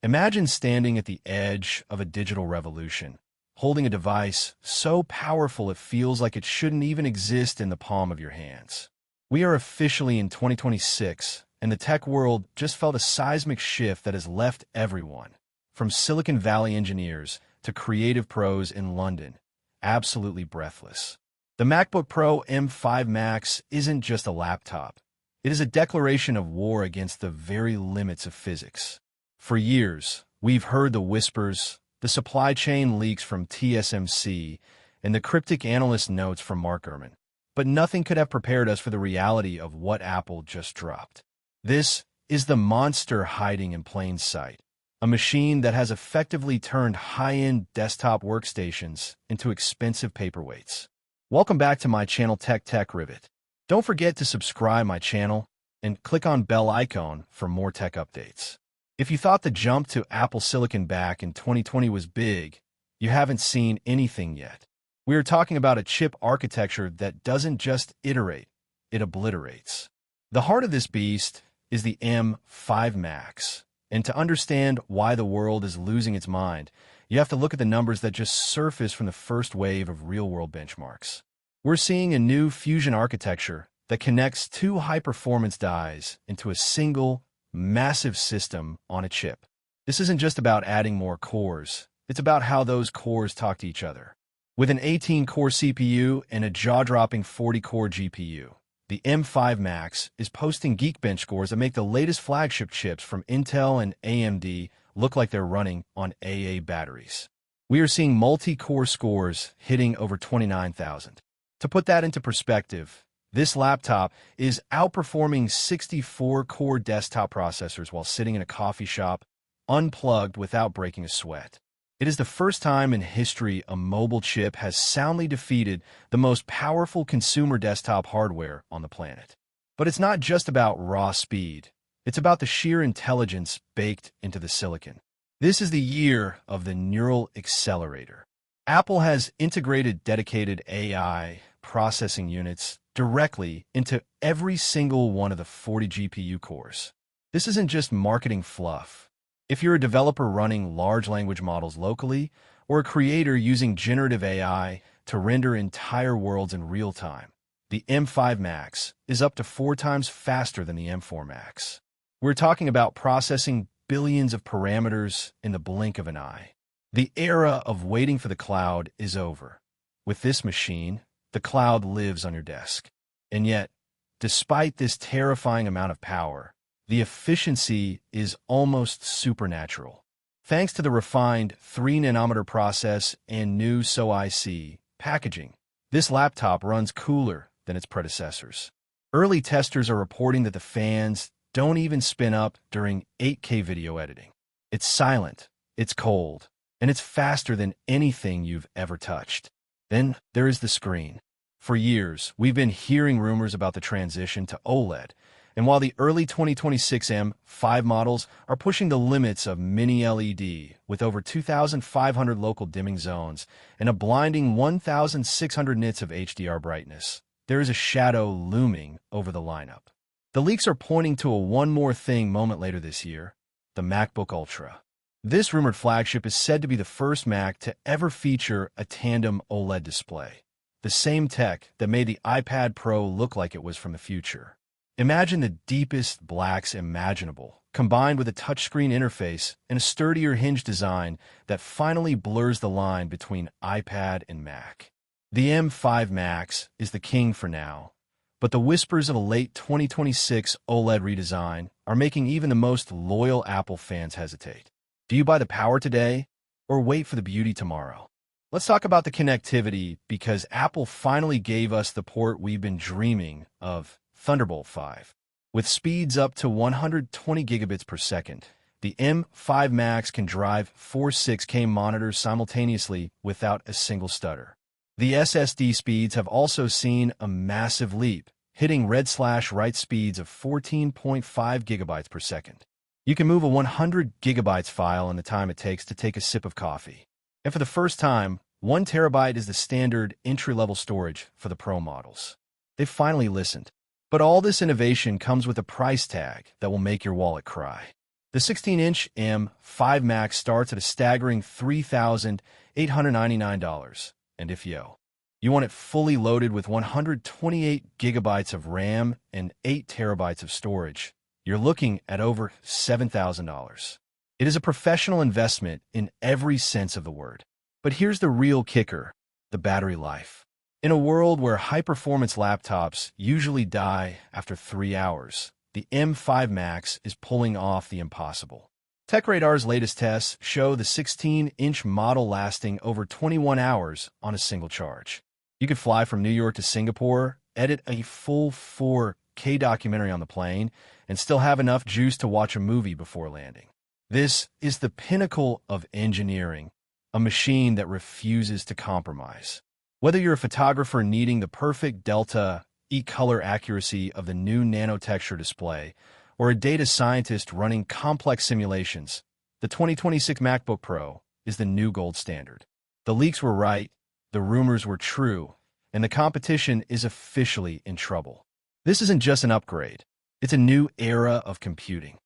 Imagine standing at the edge of a digital revolution, holding a device so powerful it feels like it shouldn't even exist in the palm of your hands. We are officially in 2026, and the tech world just felt a seismic shift that has left everyone, from Silicon Valley engineers to creative pros in London, absolutely breathless. The MacBook Pro M5 Max isn't just a laptop. It is a declaration of war against the very limits of physics. For years, we've heard the whispers, the supply chain leaks from TSMC, and the cryptic analyst notes from Mark Gurman. But nothing could have prepared us for the reality of what Apple just dropped. This is the monster hiding in plain sight, a machine that has effectively turned high-end desktop workstations into expensive paperweights. Welcome back to my channel Tech Rivet. Don't forget to subscribe my channel and click on bell icon for more tech updates. If you thought the jump to Apple Silicon back in 2020 was big, you haven't seen anything yet. We are talking about a chip architecture that doesn't just iterate, it obliterates. The heart of this beast is the M5 Max, and to understand why the world is losing its mind, you have to look at the numbers that just surfaced from the first wave of real-world benchmarks. We're seeing a new fusion architecture that connects two high-performance dies into a single, massive system on a chip. This isn't just about adding more cores, it's about how those cores talk to each other. With an 18-core CPU and a jaw-dropping 40-core GPU, the M5 Max is posting Geekbench scores that make the latest flagship chips from Intel and AMD look like they're running on AA batteries. We are seeing multi-core scores hitting over 29,000. To put that into perspective, this laptop is outperforming 64-core desktop processors while sitting in a coffee shop, unplugged without breaking a sweat. It is the first time in history a mobile chip has soundly defeated the most powerful consumer desktop hardware on the planet. But it's not just about raw speed. It's about the sheer intelligence baked into the silicon. This is the year of the neural accelerator. Apple has integrated dedicated AI processing units directly into every single one of the 40 GPU cores. This isn't just marketing fluff. If you're a developer running large language models locally, or a creator using generative AI to render entire worlds in real time, the M5 Max is up to 4 times faster than the M4 Max. We're talking about processing billions of parameters in the blink of an eye. The era of waiting for the cloud is over. With this machine, the cloud lives on your desk. And yet, despite this terrifying amount of power, the efficiency is almost supernatural. Thanks to the refined 3-nanometer process and new SoIC packaging, this laptop runs cooler than its predecessors. Early testers are reporting that the fans don't even spin up during 8K video editing. It's silent, it's cold, and it's faster than anything you've ever touched. Then there is the screen. For years, we've been hearing rumors about the transition to OLED, and while the early 2026 M5 models are pushing the limits of mini LED with over 2,500 local dimming zones and a blinding 1,600 nits of HDR brightness, there is a shadow looming over the lineup. The leaks are pointing to a one more thing moment later this year, the MacBook Ultra. This rumored flagship is said to be the first Mac to ever feature a tandem OLED display, the same tech that made the iPad Pro look like it was from the future. Imagine the deepest blacks imaginable, combined with a touchscreen interface and a sturdier hinge design that finally blurs the line between iPad and Mac. The M5 Max is the king for now, but the whispers of a late 2026 OLED redesign are making even the most loyal Apple fans hesitate. Do you buy the power today, or wait for the beauty tomorrow? Let's talk about the connectivity, because Apple finally gave us the port we've been dreaming of: Thunderbolt 5. With speeds up to 120 gigabits per second, the M5 Max can drive 4 6K monitors simultaneously without a single stutter. The SSD speeds have also seen a massive leap, hitting read/write speeds of 14.5 gigabytes per second. You can move a 100 gigabytes file in the time it takes to take a sip of coffee. And for the first time, 1 terabyte is the standard entry-level storage for the Pro models. They've finally listened. But all this innovation comes with a price tag that will make your wallet cry. The 16-inch M5 Max starts at a staggering $3,899, and if you want it fully loaded with 128 gigabytes of RAM and 8 terabytes of storage, you're looking at over $7,000. It is a professional investment in every sense of the word. But here's the real kicker: the battery life. In a world where high-performance laptops usually die after 3 hours, the M5 Max is pulling off the impossible. TechRadar's latest tests show the 16-inch model lasting over 21 hours on a single charge. You could fly from New York to Singapore, edit a full 4K documentary on the plane, and still have enough juice to watch a movie before landing. This is the pinnacle of engineering, a machine that refuses to compromise. Whether you're a photographer needing the perfect Delta E color accuracy of the new nanotexture display, or a data scientist running complex simulations, the 2026 MacBook Pro is the new gold standard. The leaks were right, the rumors were true, and the competition is officially in trouble. This isn't just an upgrade. It's a new era of computing.